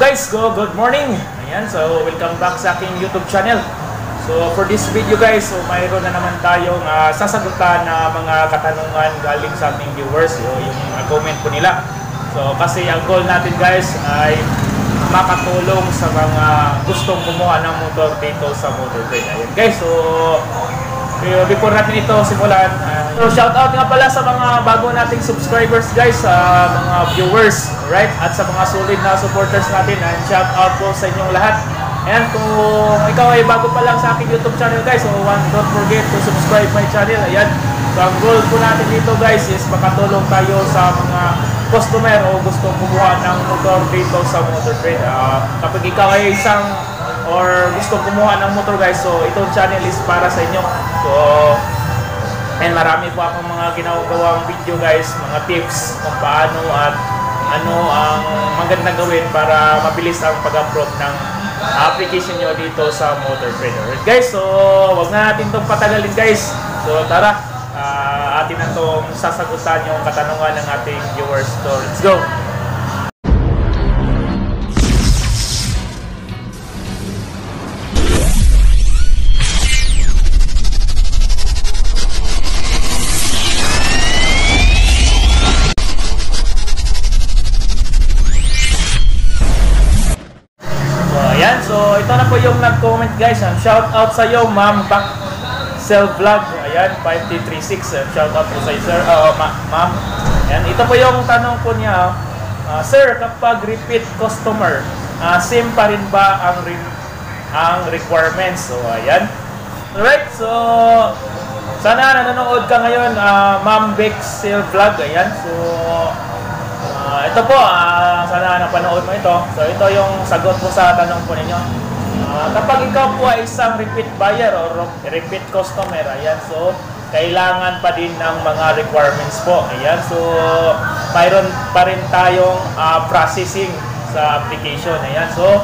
guys, good morning. Ayan, so welcome back sa aking YouTube channel. So for this video guys, so mayroon na naman tayong sasagutan na mga katanungan galing sa ating viewers, yung comment po nila. So kasi ang goal natin guys ay makatulong sa mga gustong kumuha ng motor dito sa Motor Trade. Ayan guys, so before natin ito simulan, so shout out nga pala sa mga bago nating subscribers guys, sa mga viewers, right? At sa mga solid na supporters natin, and shout out po sa inyong lahat. And kung ikaw ay bago pa lang sa aking YouTube channel guys, so don't forget to subscribe my channel. Ayan, so ang goal po natin dito guys is makatulong tayo sa mga customer o gustong kumuha ng motor dito sa Motor Trade. Kapag ikaw ay isang or gustong kumuha ng motor guys, so itong channel is para sa inyo. So and marami po akong mga ginagawang video guys, mga tips kung paano at ano ang magandang gawin para mabilis ang pag-approve ng application nyo dito sa Motor Trade. Alright guys, so wag na natin itong patagalin guys. So tara, atin na itong sasagutan yung katanungan ng ating viewers. So let's go! So ito na po yung nag-comment guys. Shout out sa iyo Ma'am Self Vlog. Ayan, 5336. Shout out po sa iyo sir. Ma'am. Ayan, ito po yung tanong po niya. Sir, kapag repeat customer, same pa rin ba ang requirements? So ayan. Alright, so sana nanonood ka ngayon, Ma'am Self Vlog. Ayan, so ito po, sana napanood mo ito. So ito yung sagot po sa tanong po ninyo. Kapag ikaw po ay isang repeat buyer or repeat customer, ayan, so kailangan pa din ng mga requirements po. Ayan, so mayroon pa rin tayong processing sa application. Ayan, so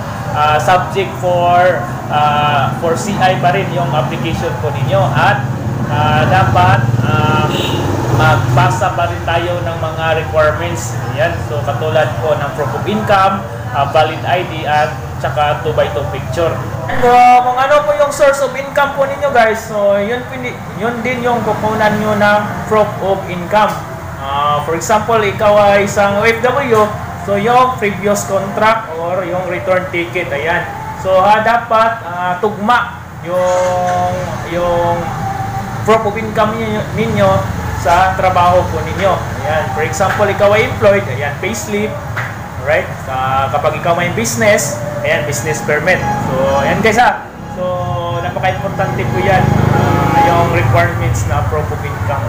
subject for CI pa rin yung application po ninyo, at dapat magbasa pa rin tayo ng mga requirements. Ayan, so katulad po ng proof of income, valid ID, at saka 2x2 picture. So kung ano po yung source of income po ninyo guys, so yun din yung kukunan nyo ng proof of income. For example, ikaw ay isang OFW, so yung previous contract or yung return ticket, ayan. So dapat tugma yung proof of income ninyo sa trabaho po ninyo. Ayan, for example, ikaw ay employed, ayan, payslip, right? Kapag ikaw may business, ayan, business permit. So ayan guys so napaka-importante po yan, yung requirements na proof of income.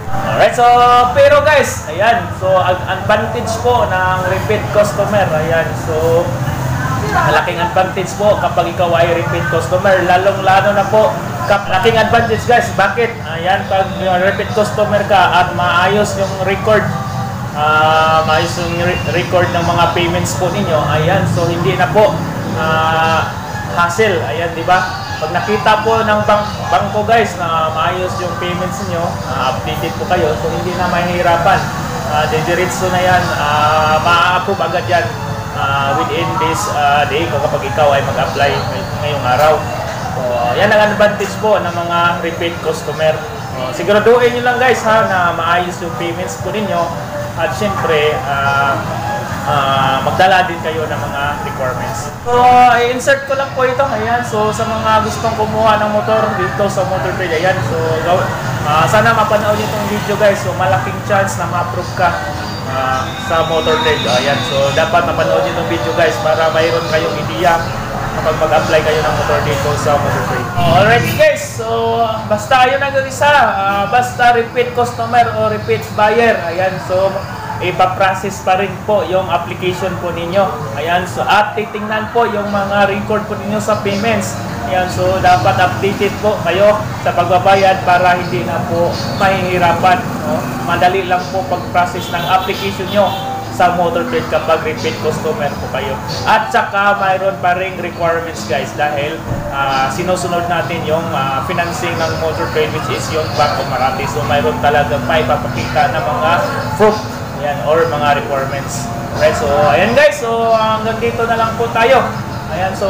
Alright, so pero guys, ayan, so advantage po ng repeat customer, ayan, so malaking advantage po kapag ikaw ay repeat customer, lalong-lalo na po laking advantage guys. Bakit? Ayan, pag repeat customer ka at maayos yung record, ng mga payments po ninyo, ayan, so hindi na po hassle, ayan, di ba? Pag nakita po ng bangko guys na maayos yung payments niyo, updated po kayo, so hindi na mahihirapan. Diretso na yan, ma-approve agad yan within this day kapag ikaw ay mag-apply ngayong araw. So, yan ang advantage po ng mga repeat customer. Siguraduhin nyo lang guys na maayos yung payments po ninyo, at syempre magdala din kayo ng mga requirements. So i-insert ko lang po ito. Ayan, so sa mga gustong kumuha ng motor dito sa Motor Trade, ayan, so sana mapanood nyo itong video guys. So malaking chance na ma-approve ka sa Motor Trade. Ayan, so dapat mapanood nyo itong video guys para mayroon kayong idea kapag mag-apply kayo ng motor dito sa Motor Trade. Alright guys, so basta yun ang isa, basta repeat customer o repeat buyer, ayan, so ipaprocess pa rin po yung application po ninyo. Ayan, so at titingnan po yung mga record po ninyo sa payments. Ayan, so dapat updated po kayo sa pagbabayad para hindi na po mahihirapan, no? Madali lang po pag-process ng application nyo sa Motor Trade kapag repeat customer po kayo. At saka mayroon pa ring requirements guys, dahil sinusunod natin yung financing ng Motor Trade, which is yung Bank of Marati. So mayroon talaga pa ipapakita ng mga proof, yan, or mga requirements. Alright, so ayan guys, so hanggang dito na lang po tayo. Ayan, so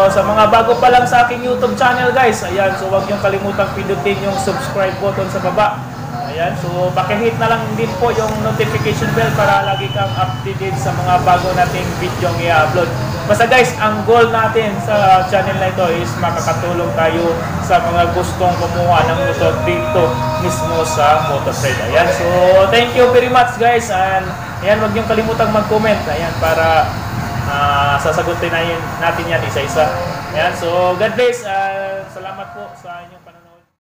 sa mga bago pa lang sa aking YouTube channel guys, ayan, so huwag niyong kalimutang pindutin yung subscribe button sa baba. Ayan, so pakihit na lang din po yung notification bell para lagi kang updated sa mga bago nating video i-upload. Basta guys, ang goal natin sa channel na ito is makakatulong tayo sa mga gustong kumuha ng motor dito mismo sa Mototrade. Ayan, so thank you very much guys, and ayan, huwag niyong kalimutang mag-comment, ayan, para sasagutin natin yan isa-isa. Ayan, so God bless, salamat po sa inyong